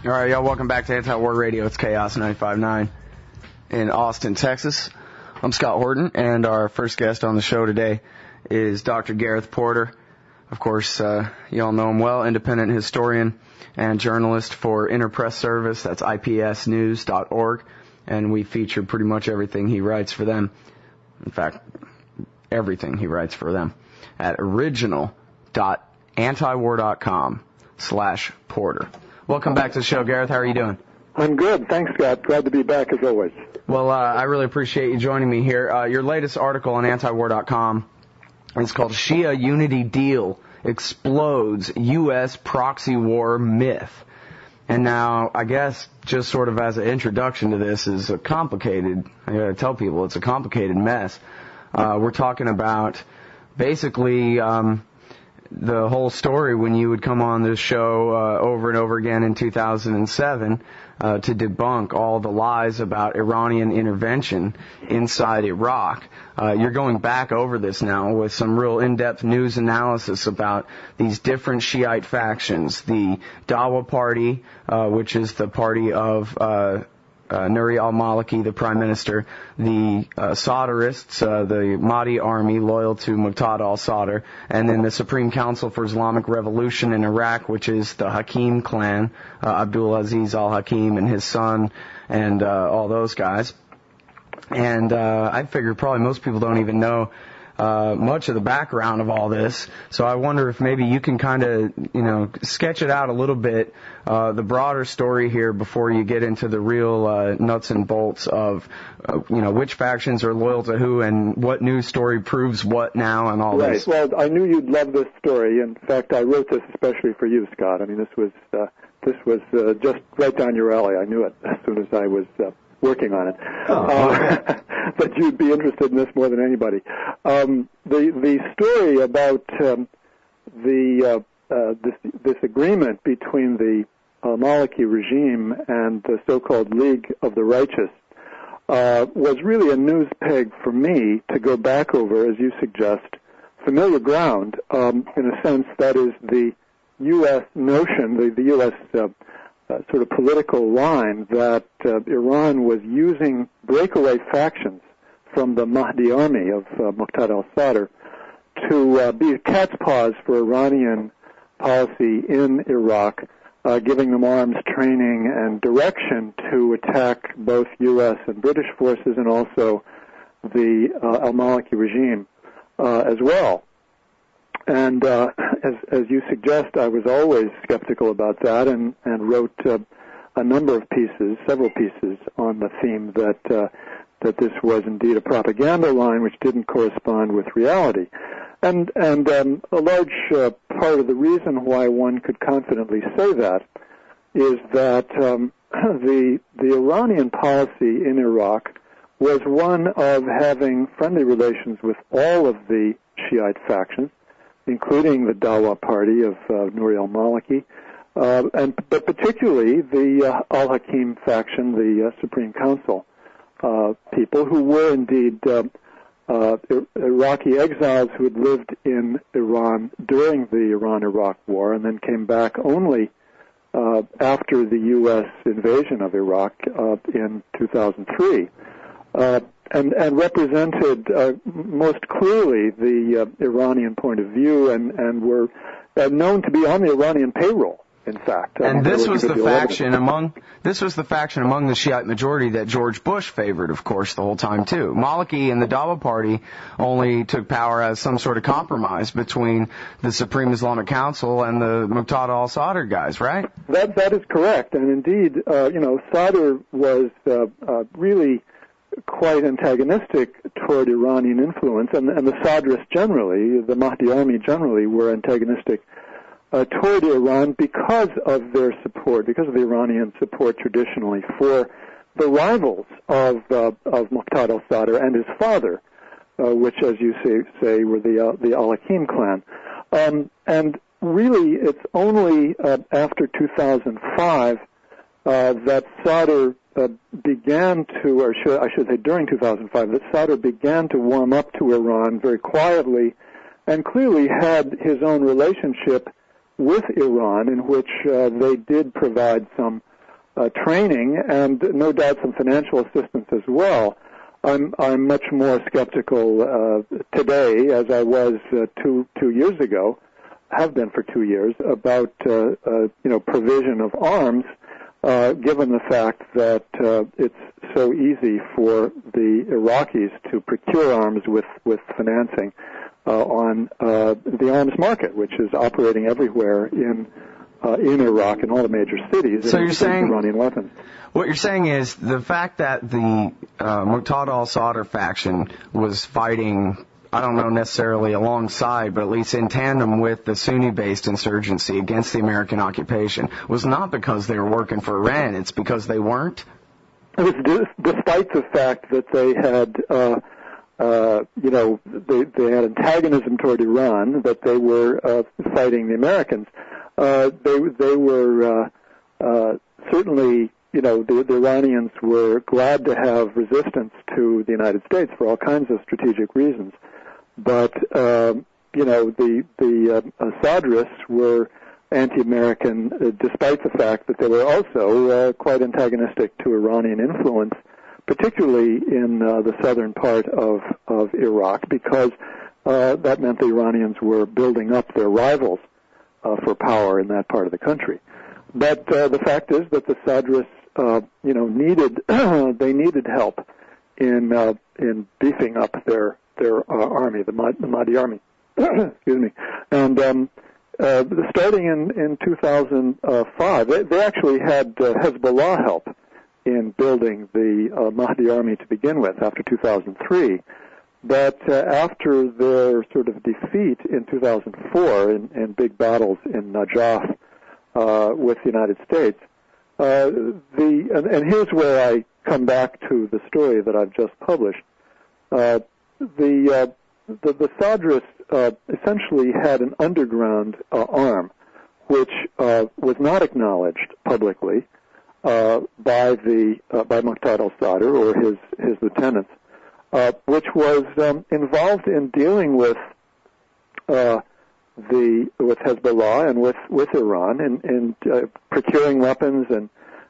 All right, y'all, welcome back to Anti-War Radio. It's Chaos 95.9 in Austin, Texas. I'm Scott Horton, and our first guest on the show today is Dr. Gareth Porter. Of course, you all know him well, independent historian and journalist for Interpress Service. That's ipsnews.org, and we feature pretty much everything he writes for them. In fact, everything he writes for them at original.antiwar.com/Porter. Welcome back to the show, Gareth. How are you doing? I'm good. Thanks, Scott. Glad to be back as always. Well, I really appreciate you joining me here. Your latest article on antiwar.com is called Shia Unity Deal Explodes U.S. Proxy War Myth. And now, I guess, just sort of as an introduction to this is a complicated, I gotta tell people, it's a complicated mess. We're talking about basically the whole story when you would come on this show over and over again in 2007 to debunk all the lies about Iranian intervention inside Iraq. You're going back over this now with some real in-depth news analysis about these different Shiite factions, the Dawa Party, which is the party of Nuri al-Maliki, the prime minister, the Sadrists, the Mahdi army loyal to Muqtada al-Sadr, and then the Supreme Council for Islamic Revolution in Iraq, which is the Hakim clan, Abdul Aziz al-Hakim and his son, and all those guys. And I figure probably most people don't even know much of the background of all this, so I wonder if maybe you can kind of, sketch it out a little bit, the broader story here before you get into the real nuts and bolts of, which factions are loyal to who and what news story proves what now and all this. Right. Well, I knew you'd love this story. In fact, I wrote this especially for you, Scott. I mean, this was just right down your alley. I knew it as soon as I was working on it. But you'd be interested in this more than anybody. The story about this agreement between the Maliki regime and the so-called League of the Righteous was really a news peg for me to go back over, as you suggest, familiar ground. In a sense, that is the U.S. notion, the U.S. Sort of political line that Iran was using breakaway factions from the Mahdi army of Muqtada al-Sadr to be a cat's paws for Iranian policy in Iraq, giving them arms, training, and direction to attack both U.S. and British forces and also the al-Maliki regime as well. And as you suggest, I was always skeptical about that and wrote a number of pieces, several pieces, on the theme that this was indeed a propaganda line which didn't correspond with reality. And a large part of the reason why one could confidently say that is that the Iranian policy in Iraq was one of having friendly relations with all of the Shiite factions, including the Dawa party of Nuri al-Maliki, but particularly the al-Hakim faction, the Supreme Council people, who were indeed Iraqi exiles who had lived in Iran during the Iran-Iraq War and then came back only after the U.S. invasion of Iraq in 2003. And represented most clearly the Iranian point of view and were known to be on the Iranian payroll, in fact. And this was the faction among the Shiite majority that George Bush favored, of course, the whole time too. Maliki and the Dawa party only took power as some sort of compromise between the Supreme Islamic Council and the Muqtada al-Sadr guys, right? That is correct, and indeed, Sadr was really quite antagonistic toward Iranian influence, and the Sadrists generally, the Mahdi army generally, were antagonistic toward Iran because of their support, because of the Iranian support traditionally for the rivals of Muqtada al-Sadr and his father, which, as you say, were the al-Hakim clan. And really, it's only after 2005 that Sadr began to, or I should say during 2005, that Sadr began to warm up to Iran very quietly and clearly had his own relationship with Iran in which they did provide some training and no doubt some financial assistance as well, I'm much more skeptical today, as I was 2 years ago, have been for 2 years, about provision of arms, given the fact that it's so easy for the Iraqis to procure arms with financing on the arms market, which is operating everywhere in Iraq in all the major cities. So you're saying Iranian weapons. What you're saying is the fact that the Muqtada al-Sadr faction was fighting, I don't know necessarily alongside, but at least in tandem with the Sunni-based insurgency against the American occupation, was not because they were working for Iran. It's because they weren't? It was despite the fact that they had, they had antagonism toward Iran, that they were fighting the Americans. They were certainly, the Iranians were glad to have resistance to the United States for all kinds of strategic reasons. But, the Sadrists were anti-American, despite the fact that they were also quite antagonistic to Iranian influence, particularly in the southern part of Iraq, because that meant the Iranians were building up their rivals for power in that part of the country. But the fact is that the Sadrists, needed help in beefing up their army, the Mahdi army. Excuse me. And starting in 2005, they actually had Hezbollah help in building the Mahdi army to begin with after 2003. But after their sort of defeat in 2004 in big battles in Najaf with the United States, and here's where I come back to the story that I've just published. The Sadrists essentially had an underground arm, which was not acknowledged publicly by Muqtada al-Sadr or his lieutenants, which was involved in dealing with Hezbollah and with Iran in procuring weapons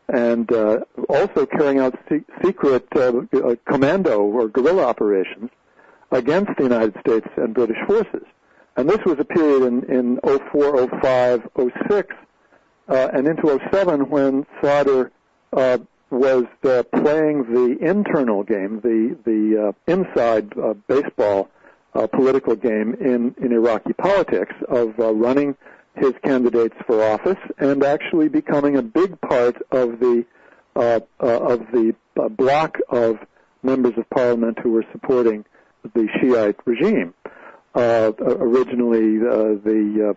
and also carrying out secret commando or guerrilla operations against the United States and British forces. And this was a period in 04, 05, 06, and into 07 when Sadr was playing the internal game, the inside baseball political game in Iraqi politics of running his candidates for office and actually becoming a big part of the bloc of members of parliament who were supporting the Shiite regime. Originally, the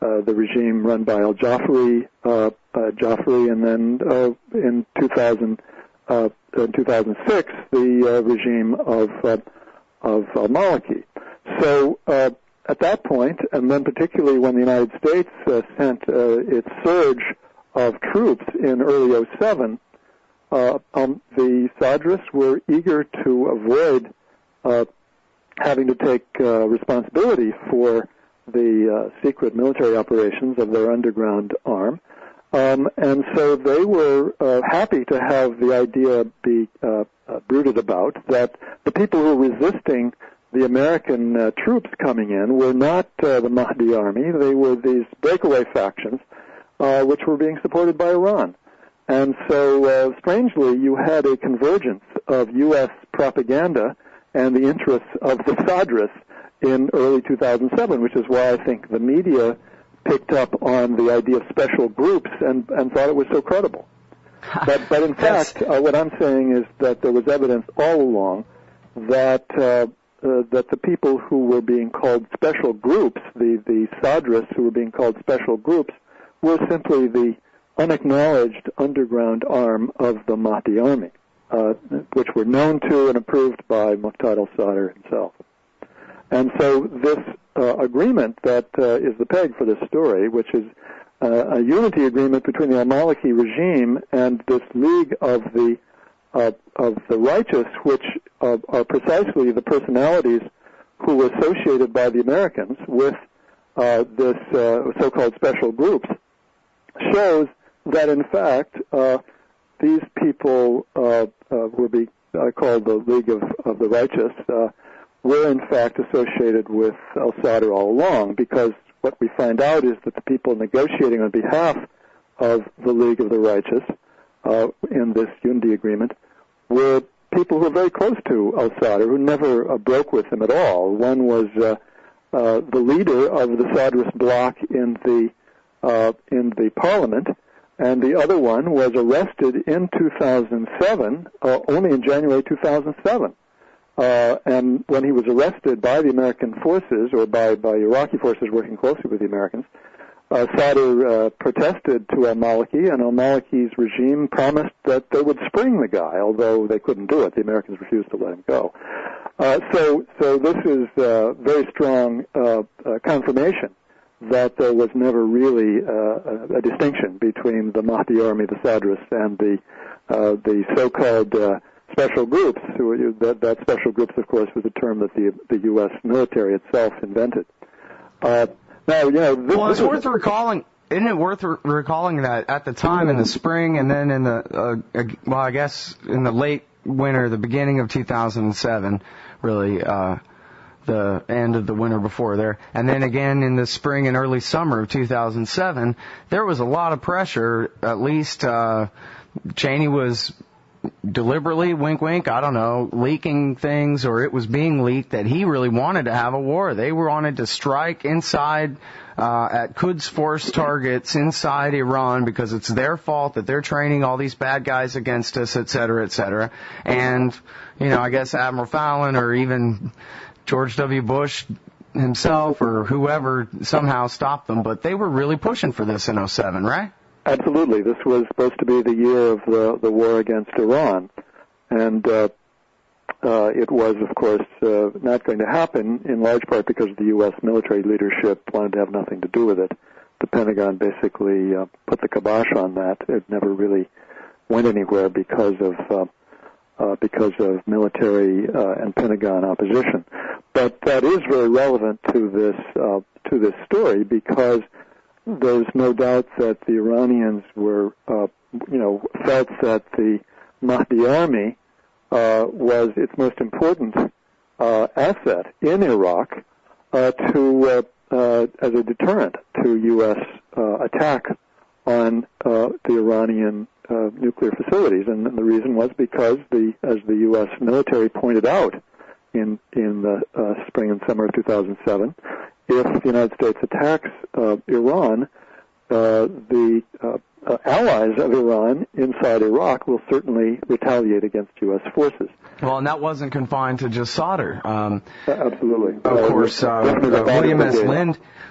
regime run by al-Jafari, and then in 2006, the regime of Maliki. So at that point, and then particularly when the United States sent its surge of troops in early 07, the Sadrists were eager to avoid having to take responsibility for the secret military operations of their underground arm. And so they were happy to have the idea be brooded about that the people who were resisting the American troops coming in were not the Mahdi army. They were these breakaway factions which were being supported by Iran. And so, strangely, you had a convergence of U.S. propaganda and the interests of the Sadrists in early 2007, which is why I think the media picked up on the idea of special groups and thought it was so credible. But in fact, what I'm saying is that there was evidence all along that the people who were being called special groups, the Sadrists who were being called special groups, were simply the unacknowledged underground arm of the Mahdi army, which were known to and approved by Muqtada al-Sadr himself. And so this agreement that is the peg for this story, which is a unity agreement between the al-Maliki regime and this League of the Righteous, which are precisely the personalities who were associated by the Americans with this so-called special groups, shows that in fact these people were called the League of the Righteous, were in fact associated with al-Sadr all along, because what we find out is that the people negotiating on behalf of the League of the Righteous in this unity agreement were people who were very close to al-Sadr, who never broke with him at all. One was the leader of the Sadrist bloc in the parliament, and the other one was arrested in 2007, only in January 2007. And when he was arrested by the American forces, or by Iraqi forces working closely with the Americans, Sadr protested to al-Maliki, and al-Maliki's regime promised that they would spring the guy, although they couldn't do it. The Americans refused to let him go. So this is very strong confirmation that there was never really a distinction between the Mahdi army, the Sadrists, and the so-called special groups. That special groups, of course, was a term that the U.S. military itself invented. Now, it's worth recalling. Isn't it worth recalling that at the time in the spring, and then in the I guess in the late winter, the beginning of 2007, really the end of the winter before there, and then again in the spring and early summer of 2007, there was a lot of pressure. At least Cheney was deliberately, wink wink, I don't know, leaking things, or it was being leaked that he really wanted to have a war. They wanted to strike inside at Quds Force targets inside Iran, because it's their fault that they're training all these bad guys against us, et cetera, et cetera. And, I guess Admiral Fallon or even George W. Bush himself or whoever somehow stopped them, but they were really pushing for this in 2007, right? Absolutely. This was supposed to be the year of the war against Iran, and it was, of course, not going to happen, in large part because the U.S. military leadership wanted to have nothing to do with it. The Pentagon basically put the kibosh on that. It never really went anywhere because of military and Pentagon opposition. But that is very relevant to this story, because there's no doubt that the Iranians were, felt that the Mahdi army was its most important asset in Iraq as a deterrent to U.S. attack on the Iranian nuclear facilities. And the reason was because, as the U.S. military pointed out in the spring and summer of 2007, if the United States attacks Iran, the allies of Iran inside Iraq will certainly retaliate against U.S. forces. Well, and that wasn't confined to just Sadr. Absolutely. Of course,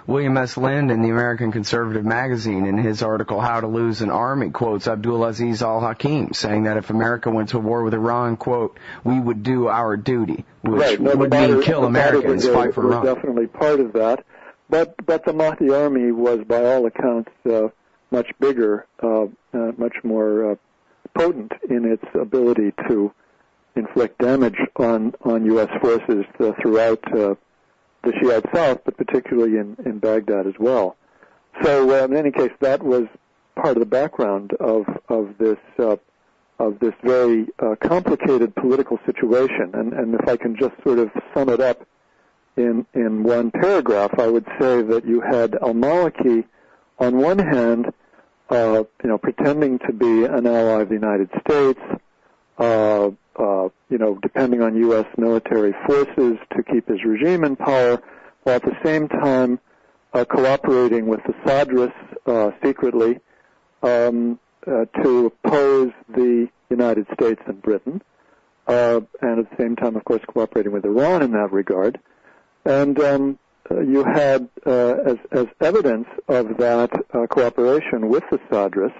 William S. Lind in the American Conservative magazine, in his article How to Lose an Army, quotes Abdulaziz al-Hakim, saying that if America went to war with Iran, quote, we would do our duty, which would mean kill Americans, fight for Iran. Was definitely part of that. But the Mahdi army was, by all accounts, much bigger, much more potent in its ability to inflict damage on U.S. forces throughout the Shiite South, but particularly in Baghdad as well. So, in any case, that was part of the background of this very complicated political situation. And if I can just sort of sum it up in one paragraph, I would say that you had al-Maliki on one hand, pretending to be an ally of the United States, depending on U.S. military forces to keep his regime in power, while at the same time cooperating with the Sadrists secretly to oppose the United States and Britain, and at the same time, of course, cooperating with Iran in that regard. And you had, as evidence of that cooperation with the Sadrists,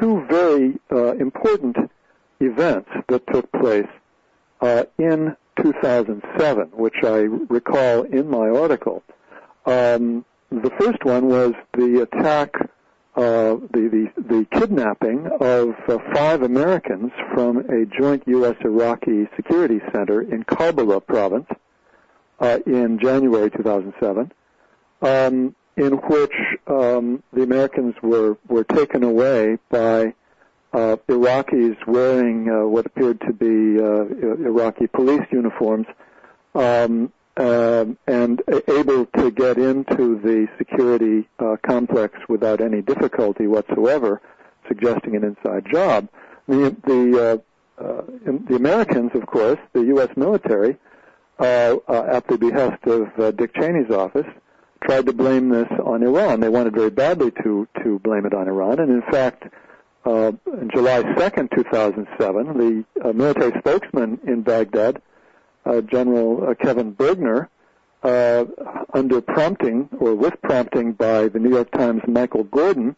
two very important events that took place in 2007, which I recall in my article. The first one was the attack, the kidnapping of 5 Americans from a joint U.S.-Iraqi security center in Karbala province in January 2007, in which the Americans were taken away by Iraqis wearing what appeared to be Iraqi police uniforms, and able to get into the security complex without any difficulty whatsoever, suggesting an inside job. The Americans, of course, the U.S. military, at the behest of Dick Cheney's office, tried to blame this on Iran. They wanted very badly to blame it on Iran, and in fact, on July 2nd, 2007, the military spokesman in Baghdad, General Kevin Bergner, under prompting, or with prompting by the New York Times' Michael Gordon,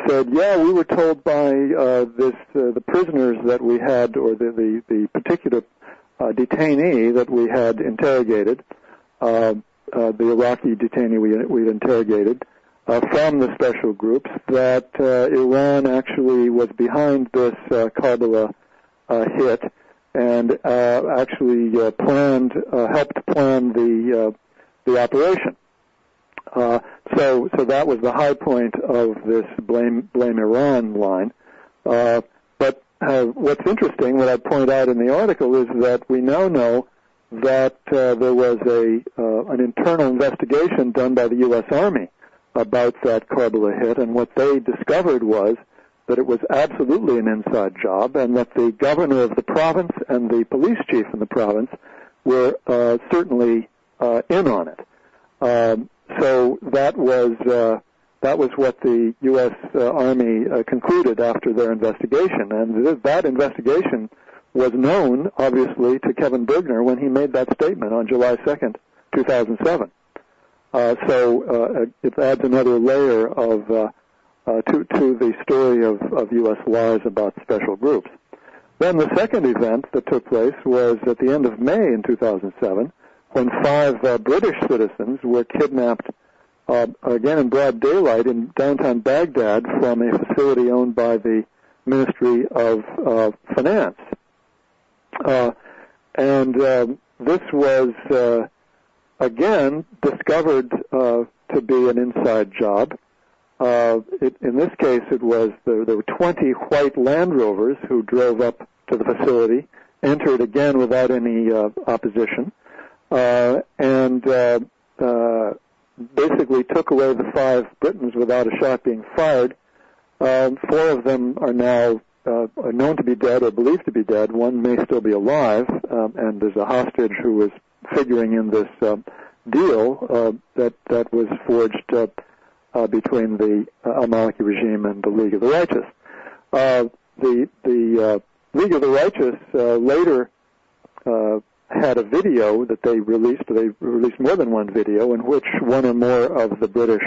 said, yeah, we were told by the prisoners that we had, or the particular detainee that we had interrogated, the Iraqi detainee we'd interrogated, from the special groups, that Iran actually was behind this Karbala hit and actually helped plan the operation. So that was the high point of this blame Iran line. But what's interesting, what I point out in the article, is that we now know that there was an internal investigation done by the U.S. Army about that Karbala hit, and what they discovered was that it was absolutely an inside job, and that the governor of the province and the police chief in the province were certainly in on it. So that was what the U.S. Army concluded after their investigation, and that investigation was known, obviously, to Kevin Bergner when he made that statement on July 2nd, 2007. So it adds another layer of to the story of U.S. lies about special groups. Then the second event that took place was at the end of May in 2007, when 5 British citizens were kidnapped, again in broad daylight in downtown Baghdad from a facility owned by the Ministry of Finance. And this was again discovered to be an inside job. In this case, there were 20 white Land Rovers who drove up to the facility, entered again without any opposition, and basically took away the 5 Britons without a shot being fired. 4 of them are now known to be dead or believed to be dead. 1 may still be alive, and there's a hostage who is figuring in this deal that was forged between the Maliki regime and the League of the Righteous. The League of the Righteous later had a video that they released. They released more than one video in which one or more of the British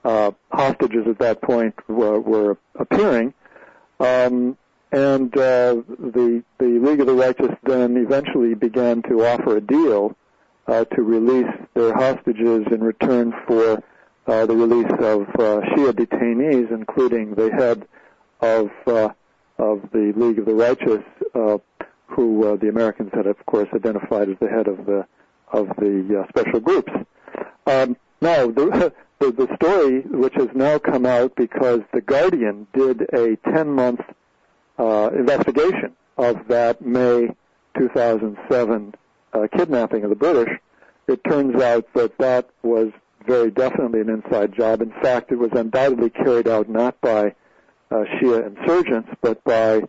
hostages at that point were appearing. And the League of the Righteous then eventually began to offer a deal to release their hostages in return for the release of Shia detainees, including the head of the League of the Righteous, who the Americans had, of course, identified as the head of the special groups. Now, the story, which has now come out because The Guardian did a 10-month investigation of that May 2007 kidnapping of the British, it turns out that was very definitely an inside job. In fact, it was undoubtedly carried out not by Shia insurgents, but by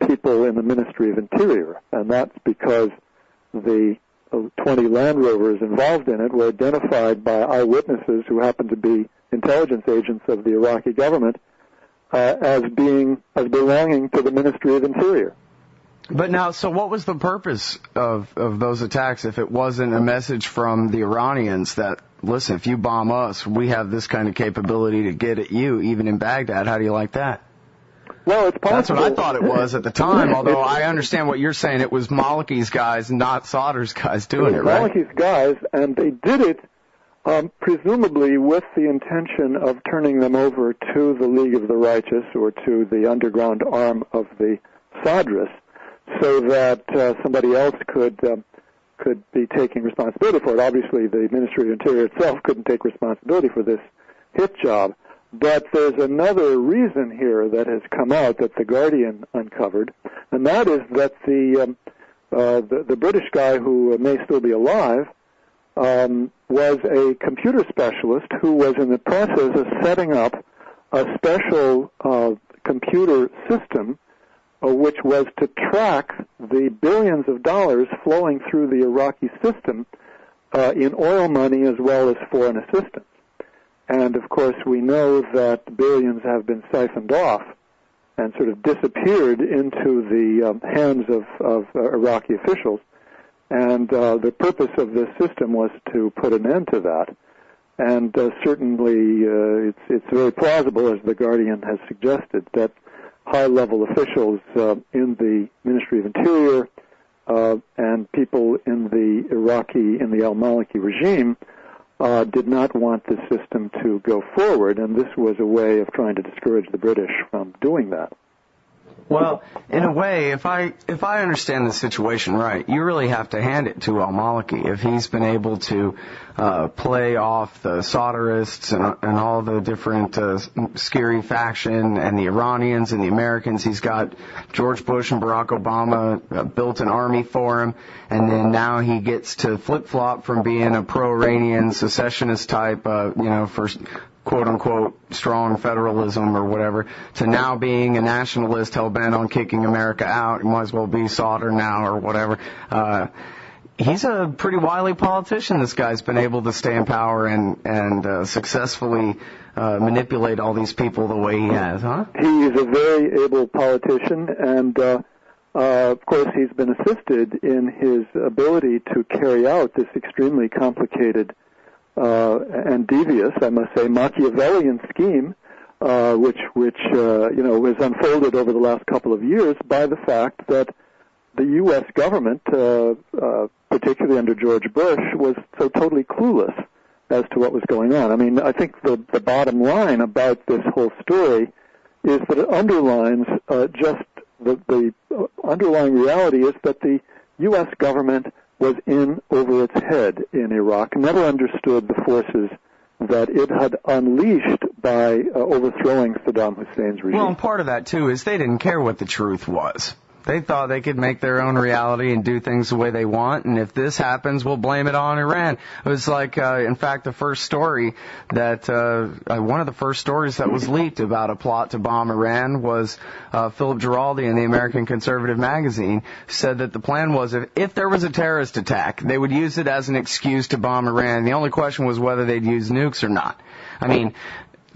people in the Ministry of Interior. And that's because the 20 Land Rovers involved in it were identified by eyewitnesses who happened to be intelligence agents of the Iraqi government as belonging to the Ministry of Interior. But now, so what was the purpose of those attacks if it wasn't a message from the Iranians that, listen, if you bomb us, we have this kind of capability to get at you, even in Baghdad? How do you like that? Well, it's possible. That's what I thought it was at the time, although I understand what you're saying. It was Maliki's guys, not Sadr's guys doing it, right? Maliki's guys, and they did it presumably with the intention of turning them over to the League of the Righteous or to the underground arm of the Sadrists, so that somebody else could be taking responsibility for it. Obviously, the Ministry of Interior itself couldn't take responsibility for this hit job. But there's another reason here that has come out that The Guardian uncovered, and that is that the British guy who may still be alive was a computer specialist who was in the process of setting up a special computer system which was to track the billions of dollars flowing through the Iraqi system in oil money as well as foreign assistance. And, of course, we know that billions have been siphoned off and sort of disappeared into the hands of Iraqi officials. And the purpose of this system was to put an end to that. And certainly it's very plausible, as The Guardian has suggested, that high-level officials in the Ministry of Interior and people in the al-Maliki regime did not want the system to go forward, and this was a way of trying to discourage the British from doing that. Well, in a way, if I understand the situation right, you really have to hand it to al-Maliki. If he's been able to play off the Solderists and all the different scary faction and the Iranians and the Americans, he's got George Bush and Barack Obama built an army for him, and then now he gets to flip-flop from being a pro-Iranian secessionist type, for quote-unquote strong federalism or whatever, to now being a nationalist hell-bent on kicking America out. He might as well be Sauder now or whatever. He's a pretty wily politician. This guy's been able to stay in power and successfully manipulate all these people the way he has, huh? He is a very able politician, and of course he's been assisted in his ability to carry out this extremely complicated and devious, I must say, Machiavellian scheme, which was unfolded over the last couple of years by the fact that the U.S. government, particularly under George Bush, was so totally clueless as to what was going on. I mean, I think the bottom line about this whole story is that it underlines just the underlying reality is that the U.S. government was in over its head in Iraq, never understood the forces that it had unleashed by overthrowing Saddam Hussein's regime. Well, and part of that, too, is they didn't care what the truth was. They thought they could make their own reality and do things the way they want, and if this happens, we'll blame it on Iran. It was like, in fact, the first story that, one of the first stories that was leaked about a plot to bomb Iran was Philip Giraldi in the American Conservative magazine said that the plan was if there was a terrorist attack, they would use it as an excuse to bomb Iran. The only question was whether they'd use nukes or not. I mean,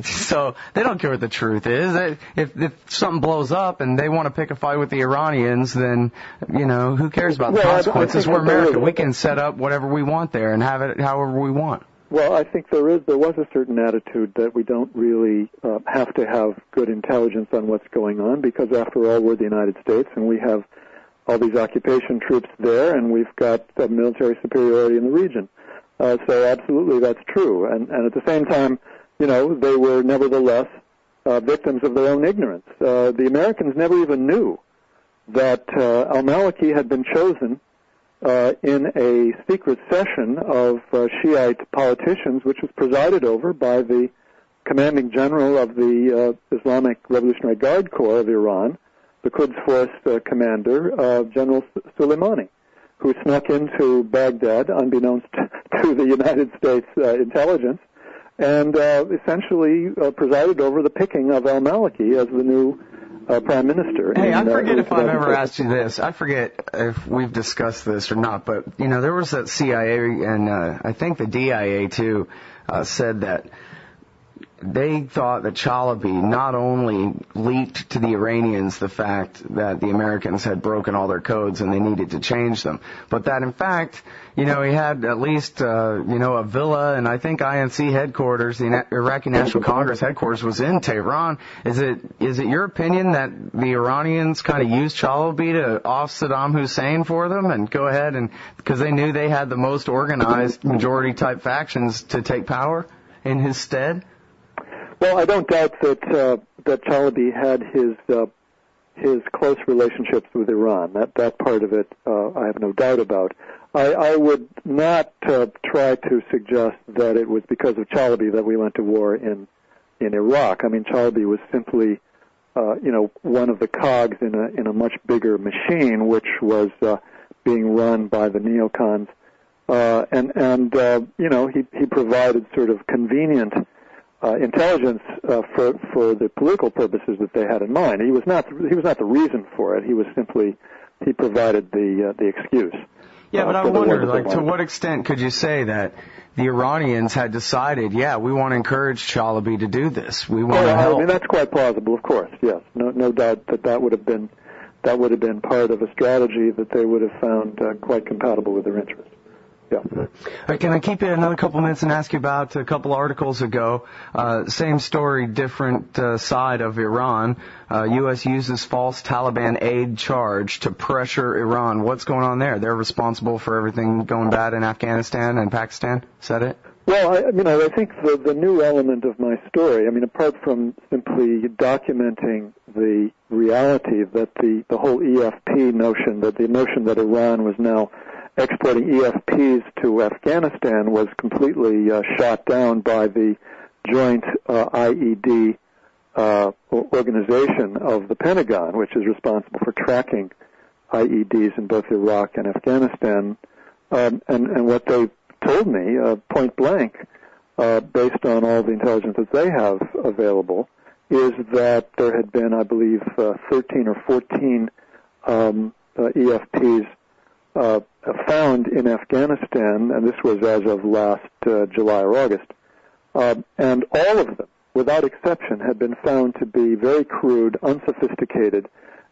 so they don't care what the truth is. If something blows up and they want to pick a fight with the Iranians, then, who cares about the consequences? We're America. We can set up whatever we want there and have it however we want. Well, I think there was a certain attitude that we don't really have to have good intelligence on what's going on, because after all, we're the United States and we have all these occupation troops there, and we've got military superiority in the region. So absolutely, that's true. And at the same time, they were nevertheless victims of their own ignorance. The Americans never even knew that al-Maliki had been chosen in a secret session of Shiite politicians, which was presided over by the commanding general of the Islamic Revolutionary Guard Corps of Iran, the Quds Force commander, General Soleimani, who snuck into Baghdad unbeknownst to the United States intelligence, and essentially presided over the picking of al-Maliki as the new prime minister. Hey, I forget if I've ever asked you this. I forget if we've discussed this or not, but, there was that CIA and I think the DIA, too, said that they thought that Chalabi not only leaked to the Iranians the fact that the Americans had broken all their codes and they needed to change them, but that in fact, he had at least, a villa, and I think INC headquarters, the Iraqi National Congress headquarters was in Tehran. Is it your opinion that the Iranians kind of used Chalabi to off Saddam Hussein for them and go ahead and, because they knew they had the most organized majority type factions to take power in his stead? Well, I don't doubt that Chalabi had his close relationships with Iran. That part of it, I have no doubt about. I would not try to suggest that it was because of Chalabi that we went to war in in Iraq. I mean, Chalabi was simply, one of the cogs in a much bigger machine, which was being run by the neocons. He provided sort of convenient intelligence for the political purposes that they had in mind. He was not the reason for it. He provided the excuse. Yeah, but I wonder, to what extent could you say that the Iranians had decided, we want to encourage Chalabi to do this. We want to help. I mean, that's quite plausible, of course. Yes, no doubt that would have been part of a strategy that they would have found quite compatible with their interests. Yeah. Can I keep you another couple minutes and ask you about a couple articles ago? Same story, different side of Iran. U.S. uses false Taliban aid charge to pressure Iran. What's going on there? They're responsible for everything going bad in Afghanistan and Pakistan? Is that it? Well, I think the new element of my story, apart from simply documenting the reality that the whole EFP notion, that the notion that Iran was now exporting EFPs to Afghanistan was completely shot down by the joint IED organization of the Pentagon, which is responsible for tracking IEDs in both Iraq and Afghanistan. And what they told me, point blank, based on all the intelligence that they have available, is that there had been, I believe, 13 or 14 EFPs found in Afghanistan, and this was as of last July or August, and all of them, without exception, had been found to be very crude, unsophisticated,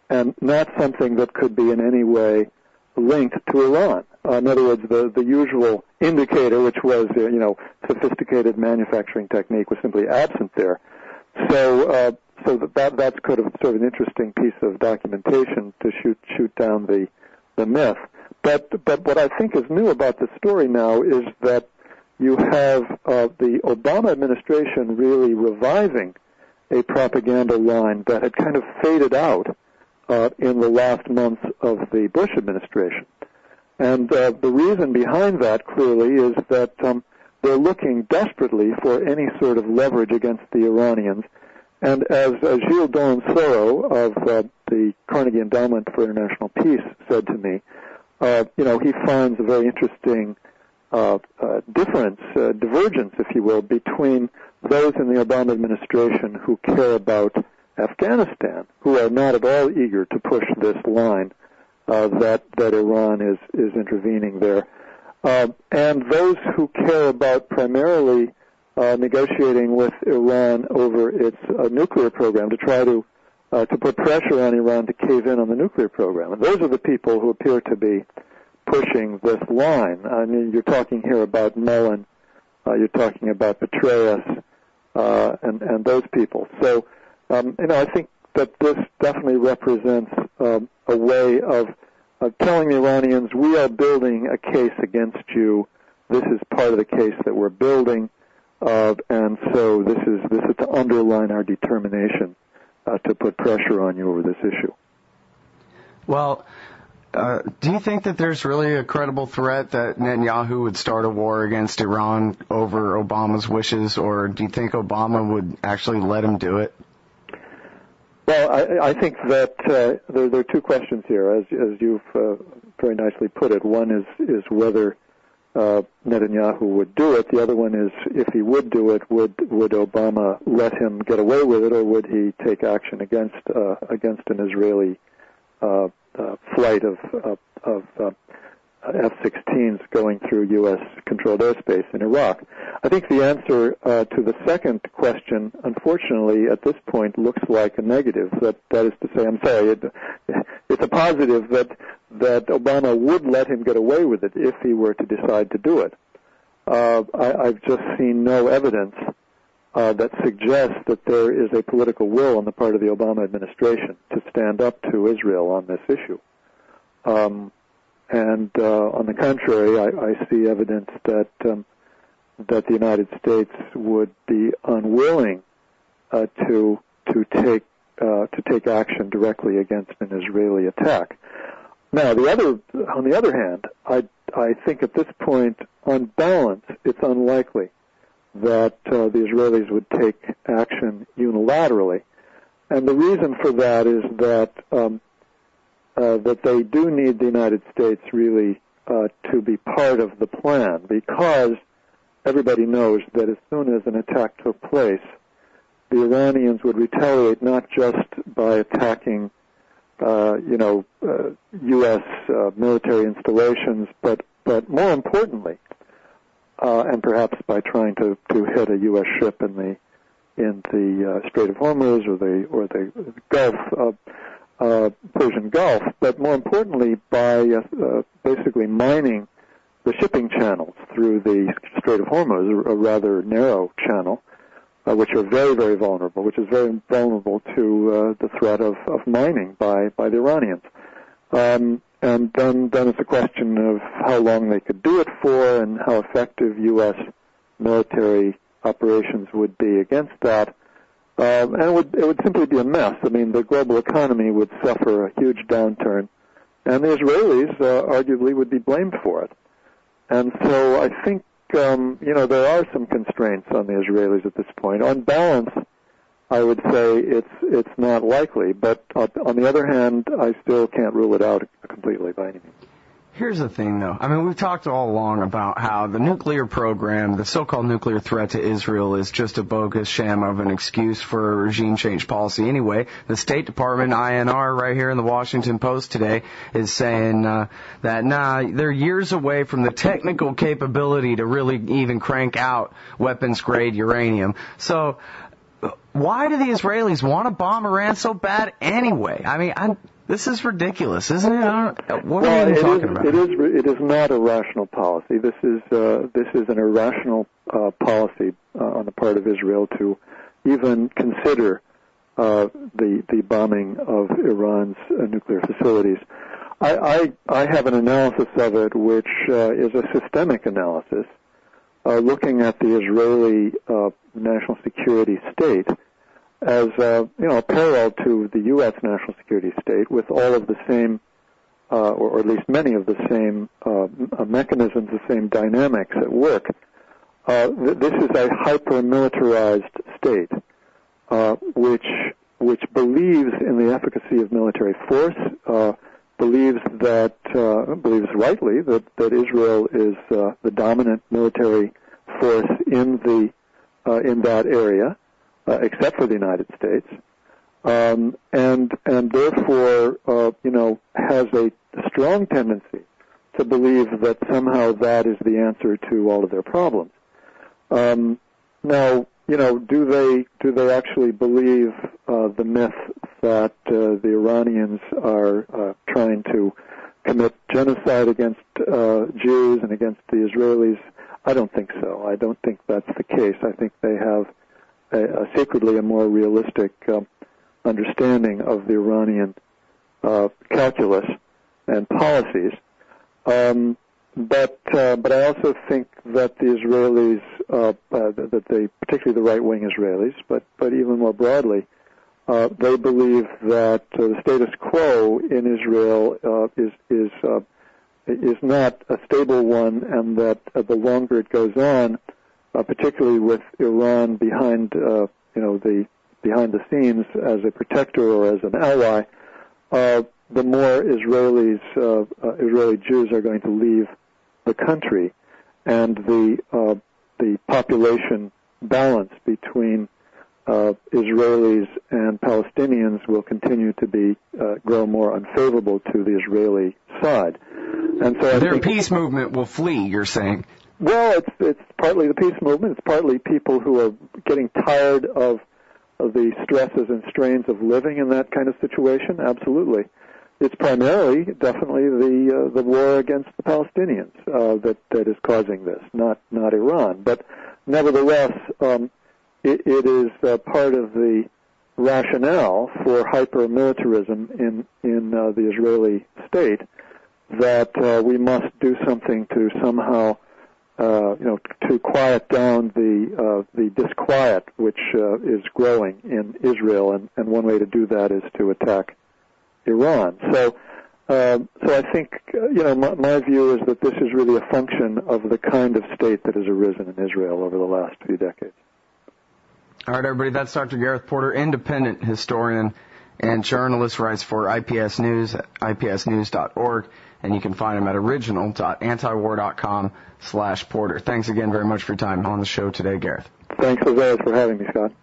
and not something that could be in any way linked to Iran. In other words, the usual indicator, which was, sophisticated manufacturing technique, was simply absent there. So that's kind of sort of an interesting piece of documentation to shoot down the myth. But what I think is new about this story now is that you have the Obama administration really reviving a propaganda line that had kind of faded out in the last months of the Bush administration. And the reason behind that, clearly, is that they're looking desperately for any sort of leverage against the Iranians. And as Gilles Dolan-Soro of the Carnegie Endowment for International Peace said to me, he finds a very interesting divergence, if you will, between those in the Obama administration who care about Afghanistan, who are not at all eager to push this line that Iran is intervening there, and those who care about primarily negotiating with Iran over its nuclear program to try to put pressure on Iran to cave in on the nuclear program. And those are the people who appear to be pushing this line. I mean, you're talking here about Mellon, you're talking about Petraeus, and those people. So, I think that this definitely represents a way of telling the Iranians, we are building a case against you. This is part of the case that we're building, and so this is to underline our determination to put pressure on you over this issue. Well, do you think that there's really a credible threat that Netanyahu would start a war against Iran over Obama's wishes, or do you think Obama would actually let him do it? Well, I think that there are two questions here, as you've very nicely put it. One is whether Netanyahu would do it. The other one is, if he would do it, would Obama let him get away with it, or would he take action against an Israeli flight of F-16s going through U.S.-controlled airspace in Iraq? I think the answer to the second question, unfortunately, at this point, looks like a negative. That is to say, I'm sorry, it's a positive that Obama would let him get away with it if he were to decide to do it. I've just seen no evidence that suggests that there is a political will on the part of the Obama administration to stand up to Israel on this issue. And on the contrary, I see evidence that the United States would be unwilling to take action directly against an Israeli attack. Now, on the other hand, I think at this point, on balance, it's unlikely that the Israelis would take action unilaterally. And the reason for that is that that they do need the United States really to be part of the plan, because everybody knows that as soon as an attack took place, the Iranians would retaliate not just by attacking, U.S. Military installations, but more importantly, and perhaps by trying to hit a U.S. ship in the Strait of Hormuz or the Gulf, Persian Gulf, but more importantly by basically mining the shipping channels through the Strait of Hormuz, a rather narrow channel, which are very, very vulnerable, which is very vulnerable to the threat of mining by the Iranians. And then it's a question of how long they could do it for and how effective U.S. military operations would be against that. And it would simply be a mess. I mean, the global economy would suffer a huge downturn, and the Israelis arguably would be blamed for it. And so I think, there are some constraints on the Israelis at this point. On balance, I would say it's not likely, but on the other hand, I still can't rule it out completely by any means. Here's the thing, though. I mean, we've talked all along about how the nuclear program, the so-called nuclear threat to Israel, is just a bogus sham of an excuse for regime change policy anyway. The State Department, INR, right here in the Washington Post today, is saying that, they're years away from the technical capability to really even crank out weapons-grade uranium. So why do the Israelis want to bomb Iran so bad anyway? I mean, this is ridiculous, isn't it? What are you talking about? It is not a rational policy. This is an irrational policy on the part of Israel to even consider the bombing of Iran's nuclear facilities. I have an analysis of it, which is a systemic analysis, looking at the Israeli national security state as a parallel to the U.S. national security state, with all of the same, or at least many of the same mechanisms, the same dynamics at work. This is a hyper-militarized state, which believes in the efficacy of military force, believes rightly that Israel is the dominant military force in that area. Except for the United States, and therefore, has a strong tendency to believe that somehow that is the answer to all of their problems. Now, do they actually believe the myth that the Iranians are trying to commit genocide against Jews and against the Israelis? I don't think so. I don't think that's the case. I think they have secretly a more realistic understanding of the Iranian calculus and policies. But I also think that the Israelis, that they, particularly the right-wing Israelis, but even more broadly, they believe that the status quo in Israel is not a stable one, and that the longer it goes on, particularly with Iran behind the scenes as a protector or as an ally, the more Israeli Jews are going to leave the country, and the population balance between Israelis and Palestinians will continue to grow more unfavorable to the Israeli side. And so their peace movement will flee, you're saying? Well, it's partly the peace movement. It's partly people who are getting tired of the stresses and strains of living in that kind of situation. Absolutely. It's primarily, definitely, the war against the Palestinians that is causing this, not Iran. But nevertheless, it is part of the rationale for hyper-militarism in the Israeli state that we must do something to somehow to quiet down the disquiet which is growing in Israel, and one way to do that is to attack Iran. So So I think, my view is that this is really a function of the kind of state that has arisen in Israel over the last few decades. All right, everybody, that's Dr. Gareth Porter, independent historian and journalist, writes for IPS News at ipsnews.org, and you can find him at original.antiwar.com/Porter. Thanks again very much for your time on the show today, Gareth. Thanks as always for having me, Scott.